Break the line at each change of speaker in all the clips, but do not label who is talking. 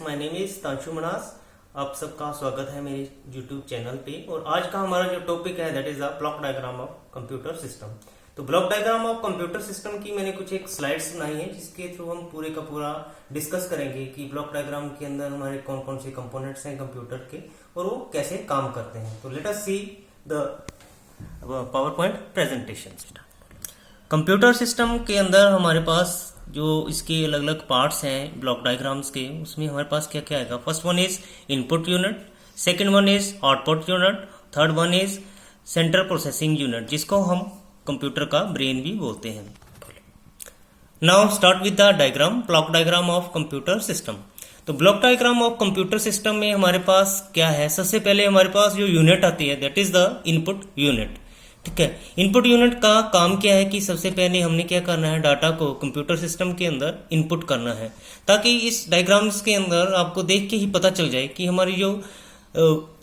My name is तांशु मनास। आप सबका स्वागत है मेरे YouTube चैनल पे। और आज का हमारा जो टॉपिक है that is a block diagram of computer system. तो block diagram of computer system की मैंने कुछ एक स्लाइड्स बनाई है जिसके थ्रू हम पूरे का पूरा डिस्कस करेंगे कि ब्लॉक डायग्राम के अंदर हमारे कौन कौन से कंपोनेंट्स हैं कंप्यूटर के और वो कैसे काम करते हैं। तो let us see the power point presentation. Computer system के अंदर हमारे पास जो इसके अलग अलग पार्ट्स हैं ब्लॉक डायग्राम्स के, उसमें हमारे पास क्या क्या आएगा। First one is input unit, second one is output unit, third one is central processing unit जिसको हम कंप्यूटर का ब्रेन भी बोलते हैं। Now start with the diagram, block diagram of computer system. तो block diagram of computer system में हमारे पास क्या है, सबसे पहले हमारे पास जो यूनिट आती है that is the input unit. ठीक है, इनपुट यूनिट का काम क्या है कि सबसे पहले हमने क्या करना है, डाटा को कंप्यूटर सिस्टम के अंदर इनपुट करना है, ताकि इस डायग्राम्स के अंदर आपको देख के ही पता चल जाए कि हमारी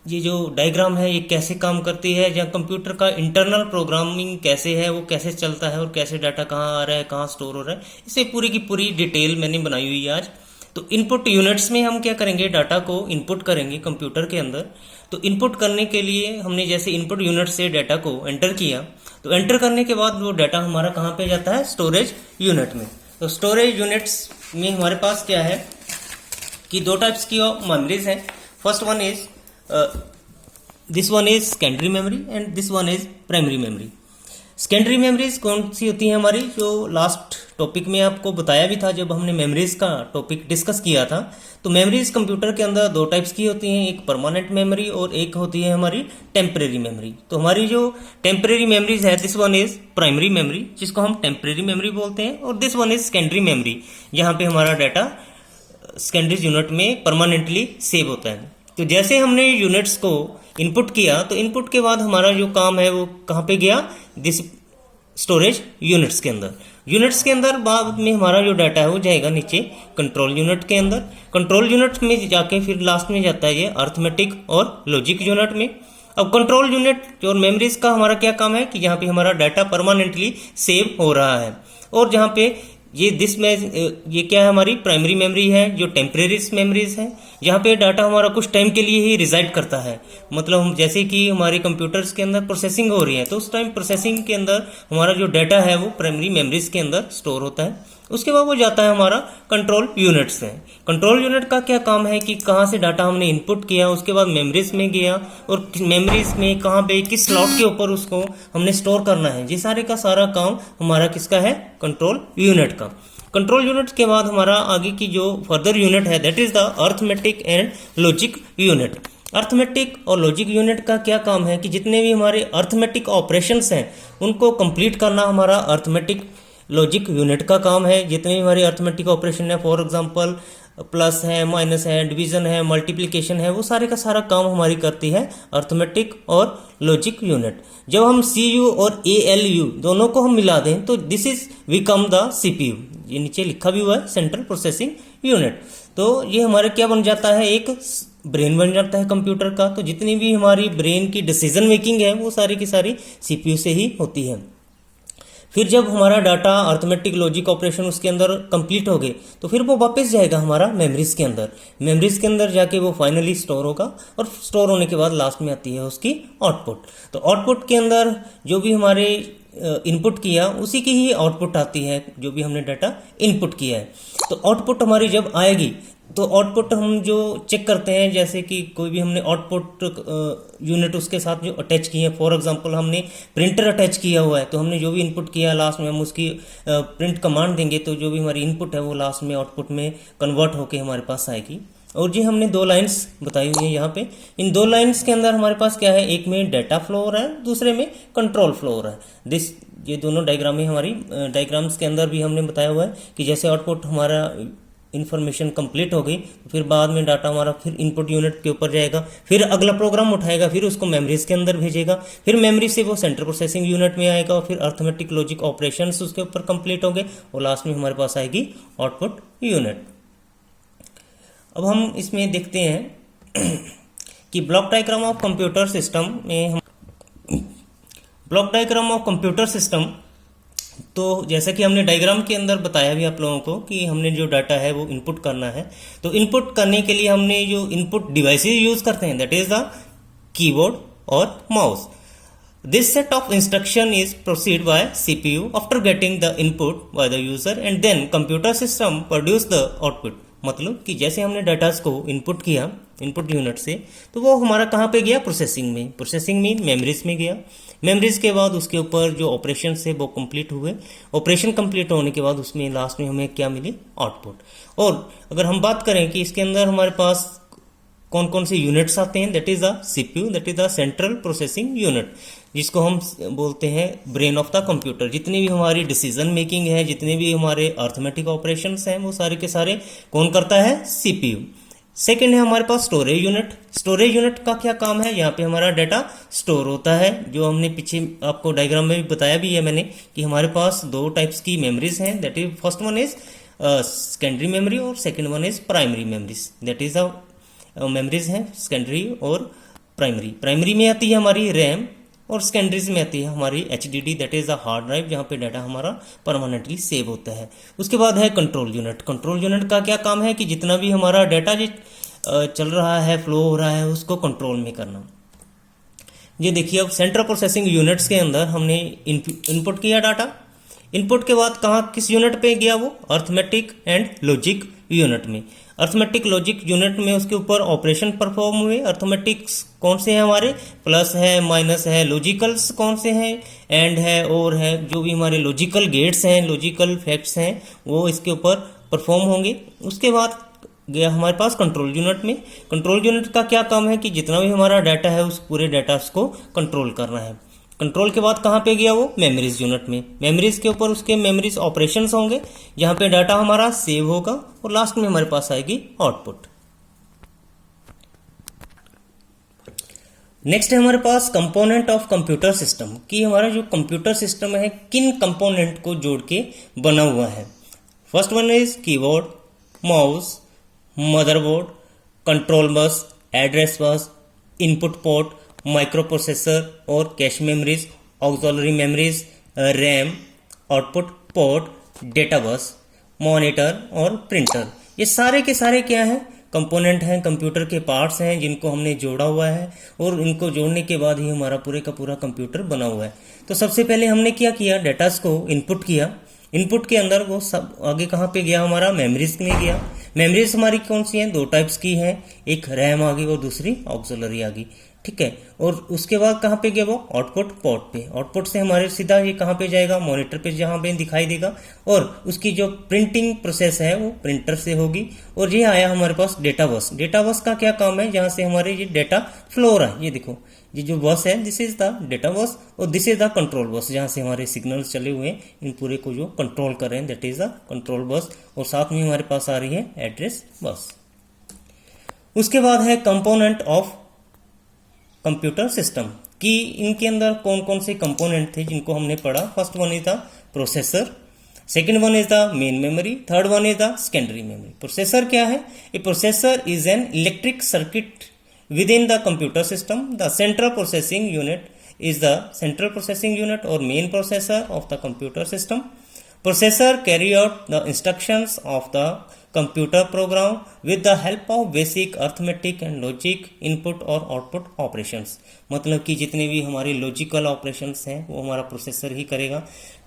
ये जो डायग्राम है ये कैसे काम करती है, या कंप्यूटर का इंटरनल प्रोग्रामिंग कैसे है, वो कैसे चलता है और कैसे डाटा कहाँ आ रहा है, कहाँ स्टोर हो रहा है। इसे पूरी की पूरी डिटेल मैंने बनाई हुई है आज। तो इनपुट यूनिट्स में हम क्या करेंगे, डाटा को इनपुट करेंगे कंप्यूटर के अंदर। तो इनपुट करने के लिए हमने जैसे इनपुट यूनिट से डाटा को एंटर किया, तो एंटर करने के बाद वो डाटा हमारा कहाँ पे जाता है, स्टोरेज यूनिट में। तो स्टोरेज यूनिट्स में हमारे पास क्या है कि दो टाइप्स की मेमोरीज हैं। First one is this one is secondary memory and this one is primary memory. Secondary memories कौन सी होती है हमारी, जो लास्ट टॉपिक में आपको बताया भी था जब हमने मेमोरीज का टॉपिक डिस्कस किया था। तो मेमोरीज कंप्यूटर के अंदर दो टाइप्स की होती हैं, एक परमानेंट मेमोरी और एक होती है हमारी टेम्परेरी मेमोरी। तो हमारी जो टेम्परेरी मेमोरीज है this one is primary memory जिसको हम टेम्परेरी मेमोरी बोलते हैं, और this one is secondary memory जहाँ पे हमारा डाटा सेकेंडरी यूनिट में परमानेंटली सेव होता है। तो जैसे हमने यूनिट्स को इनपुट किया, तो इनपुट के बाद हमारा जो काम है वो कहाँ पे गया, दिस स्टोरेज यूनिट्स के अंदर। यूनिट्स के अंदर बाद में हमारा जो डाटा है वो जाएगा नीचे कंट्रोल यूनिट के अंदर। कंट्रोल यूनिट में जाके फिर लास्ट में जाता है ये अर्थमेटिक और लॉजिक यूनिट में। अब कंट्रोल यूनिट और मेमोरीज का हमारा क्या काम है कि जहाँ पे हमारा डाटा परमानेंटली सेव हो रहा है, और जहाँ पे ये क्या है, हमारी प्राइमरी मेमोरी है जो टेम्परेरी मेमोरीज है, जहाँ पे डाटा हमारा कुछ टाइम के लिए ही रिजाइड करता है। मतलब हम जैसे कि हमारे कंप्यूटर्स के अंदर प्रोसेसिंग हो रही है, तो उस टाइम प्रोसेसिंग के अंदर हमारा जो डाटा है वो प्राइमरी मेमोरीज के अंदर स्टोर होता है। उसके बाद वो जाता है हमारा कंट्रोल यूनिट्स में। कंट्रोल यूनिट का क्या काम है कि कहाँ से डाटा हमने इनपुट किया, उसके बाद मेमोरीज में गया, और मेमोरीज में कहाँ पे किस स्लॉट के ऊपर उसको हमने स्टोर करना है, ये सारे का सारा काम हमारा किसका है, कंट्रोल यूनिट का। कंट्रोल यूनिट के बाद हमारा आगे की जो फर्दर यूनिट है that is the arithmetic and logic unit. Arithmetic और लॉजिक यूनिट का क्या काम है कि जितने भी हमारे अर्थमेटिक ऑपरेशंस हैं उनको कंप्लीट करना हमारा अर्थमेटिक लॉजिक यूनिट का काम है। जितने भी हमारे अर्थमेटिक ऑपरेशन है, फॉर एग्जांपल प्लस है, माइनस है, डिवीजन है, मल्टीप्लिकेशन है, वो सारे का सारा काम हमारी करती है अर्थमेटिक और लॉजिक यूनिट। जब हम CU और ALU दोनों को हम मिला दें तो this is become the CPU। ये नीचे लिखा भी हुआ है सेंट्रल प्रोसेसिंग यूनिट। तो ये हमारे क्या बन जाता है, एक ब्रेन बन जाता है कंप्यूटर का। तो जितनी भी हमारी ब्रेन की डिसीजन मेकिंग है वो सारी की सारी CPU से ही होती है। फिर जब हमारा डाटा अर्थमेटिक लॉजिक ऑपरेशन उसके अंदर कंप्लीट हो गए तो फिर वो वापस जाएगा हमारा मेमोरीज के अंदर। मेमोरीज के अंदर जाके वो फाइनली स्टोर होगा, और स्टोर होने के बाद लास्ट में आती है उसकी आउटपुट। तो आउटपुट के अंदर जो भी हमारे इनपुट किया उसी की ही आउटपुट आती है, जो भी हमने डाटा इनपुट किया है। तो आउटपुट हमारी जब आएगी तो आउटपुट हम जो चेक करते हैं, जैसे कि कोई भी हमने आउटपुट यूनिट उसके साथ जो अटैच किए हैं, फॉर एग्जांपल हमने प्रिंटर अटैच किया हुआ है, तो हमने जो भी इनपुट किया लास्ट में हम उसकी प्रिंट कमांड देंगे तो जो भी हमारी इनपुट है वो लास्ट में आउटपुट में कन्वर्ट होके हमारे पास आएगी। और जी हमने दो लाइन्स बताई हुई है यहाँ पे। इन दो लाइन्स के अंदर हमारे पास क्या है, एक में डाटा फ्लो हो रहा है, दूसरे में कंट्रोल फ्लो हो रहा है। ये दोनों डायग्राम में हमारी डायग्राम्स के अंदर भी हमने बताया हुआ है कि जैसे आउटपुट हमारा इन्फॉर्मेशन कंप्लीट हो गई तो फिर बाद में डाटा हमारा फिर इनपुट यूनिट के ऊपर जाएगा, फिर अगला प्रोग्राम उठाएगा, फिर उसको मेमोरीज के अंदर भेजेगा, फिर मेमोरी से वो सेंट्रल प्रोसेसिंग यूनिट में आएगा, और फिर अर्थमेटिक लॉजिक ऑपरेशंस उसके ऊपर कंप्लीट हो गए, और लास्ट में हमारे पास आएगी आउटपुट यूनिट। अब हम इसमें देखते हैं कि block diagram of computer system में हम block diagram of computer system तो जैसा कि हमने डायग्राम के अंदर बताया भी आप लोगों को कि हमने जो डाटा है वो इनपुट करना है, तो इनपुट करने के लिए हमने जो इनपुट डिवाइसेस यूज करते हैं दैट इज द कीबोर्ड और mouse. This set of instruction is proceed by CPU after getting the input by the user and then computer system produce the output. मतलब कि जैसे हमने डाटा को input किया input unit से, तो वो हमारा कहाँ पे गया, प्रोसेसिंग में. प्रोसेसिंग में मेमोरीज में गया. मेमोरीज के बाद उसके ऊपर जो ऑपरेशन है वो कंप्लीट हुए. ऑपरेशन कंप्लीट होने के बाद उसमें लास्ट में हमें क्या मिली, आउटपुट. और अगर हम बात करें कि इसके अंदर हमारे पास कौन कौन से यूनिट्स आते हैं, that is the CPU, that is the central processing unit, जिसको हम बोलते हैं ब्रेन ऑफ द कंप्यूटर. जितनी भी हमारी डिसीजन मेकिंग है, जितने भी हमारे अर्थमेटिक ऑपरेशंस हैं, वो सारे के सारे कौन करता है, सीपीयू. सेकेंड है हमारे पास स्टोरेज यूनिट. स्टोरेज यूनिट का क्या काम है, यहाँ पे हमारा डाटा स्टोर होता है. जो हमने पीछे आपको डायग्राम में भी बताया भी है मैंने कि हमारे पास दो टाइप्स की मेमोरीज हैं. That is first one is secondary memory और second one is primary memories. That is memories हैं सेकेंडरी और प्राइमरी. प्राइमरी में आती है हमारी रैम और सेकेंडरीज में आती है हमारी HDD, that is a hard drive, जहाँ पे डाटा हमारा परमानेंटली सेव होता है. उसके बाद है कंट्रोल यूनिट. कंट्रोल यूनिट का क्या काम है कि जितना भी हमारा डाटा चल रहा है, फ्लो हो रहा है, उसको कंट्रोल में करना. ये देखिए अब सेंट्रल प्रोसेसिंग यूनिट्स के अंदर हमने इनपुट किया डाटा. इनपुट के बाद कहाँ किस यूनिट पे गया, वो अर्थमेटिक एंड लॉजिक यूनिट में. अर्थमेटिक लॉजिक यूनिट में उसके ऊपर ऑपरेशन परफॉर्म हुए. अर्थमेटिक्स कौन से हैं हमारे, प्लस है, माइनस है. लॉजिकल्स कौन से हैं, एंड है, और है. जो भी हमारे लॉजिकल गेट्स हैं, लॉजिकल फैक्ट्स हैं, वो इसके ऊपर परफॉर्म होंगे. उसके बाद गया हमारे पास कंट्रोल यूनिट में. कंट्रोल यूनिट का क्या काम है कि जितना भी हमारा डाटा है उस पूरे डाटा को कंट्रोल करना है. कंट्रोल के बाद कहाँ पे गया वो, मेमोरीज यूनिट में. मेमोरीज के ऊपर उसके मेमोरीज ऑपरेशंस होंगे जहाँ पे डाटा हमारा सेव होगा और लास्ट में हमारे पास आएगी आउटपुट. नेक्स्ट है हमारे पास कंपोनेंट ऑफ कंप्यूटर सिस्टम, कि हमारा जो कंप्यूटर सिस्टम है किन कंपोनेंट को जोड़ के बना हुआ है. First one is keyboard, mouse, motherboard, control bus, address bus, input port, microprocessor और cache memories, auxiliary memories, RAM, output port, data bus, monitor और प्रिंटर. ये सारे के सारे क्या हैं, कंपोनेंट हैं, कंप्यूटर के पार्ट्स हैं जिनको हमने जोड़ा हुआ है और इनको जोड़ने के बाद ही हमारा पूरे का पूरा कंप्यूटर बना हुआ है. तो सबसे पहले हमने क्या किया, डेटास को इनपुट किया. इनपुट के अंदर वो सब आगे कहाँ पे गया, हमारा मेमोरीज में गया. मेमोरीज हमारी कौन सी हैं, दो टाइप्स की हैं, एक रैम आ गई और दूसरी ऑक्सिलरी आ गई. ठीक है. और उसके बाद कहाँ पे गया वो, आउटपुट पोर्ट पे. आउटपुट से हमारे सीधा ये कहाँ पे जाएगा, मॉनिटर पे जहाँ पे दिखाई देगा. और उसकी जो प्रिंटिंग प्रोसेस है वो प्रिंटर से होगी. और ये आया हमारे पास डेटा बस. डेटा बस का क्या काम है, जहाँ से हमारे ये डेटा फ्लो हो रहा है. ये देखो ये जो बस है this is the data bus और this is the control bus, जहाँ से हमारे सिग्नल्स चले हुए हैं इन पूरे को जो कंट्रोल कर रहे हैं, that is the control bus. और साथ में हमारे पास आ रही है एड्रेस बस. उसके बाद है कंपोनेंट ऑफ कंप्यूटर सिस्टम, कि इनके अंदर कौन कौन से कंपोनेंट थे जिनको हमने पढ़ा. First one is the processor, second one is the main memory, third one is the secondary memory. Processor क्या है, a processor is an electric circuit within the computer system. The central processing unit is the central processing unit और main processor of the computer system. Processor carry out the instructions of the computer program with the help of basic arithmetic and logic input और output operations. मतलब कि जितने भी हमारे logical operations हैं वो हमारा प्रोसेसर ही करेगा.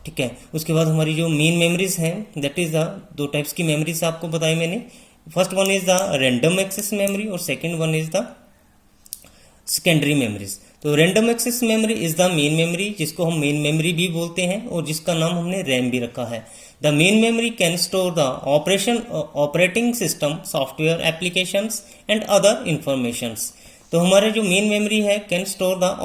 ठीक है. उसके बाद हमारी जो मेन मेमोरीज हैं दैट इज द दो टाइप्स की मेमोरीज आपको बताई मैंने. First one is the random access memory और second one is the secondary memories. तो random access memory is the main memory, जिसको हम मेन मेमोरी भी बोलते हैं और जिसका नाम हमने रैम भी रखा है. The main memory can store the operating system, software applications and other informations. तो हमारे जो मेन मेमोरी है कैन स्टोर द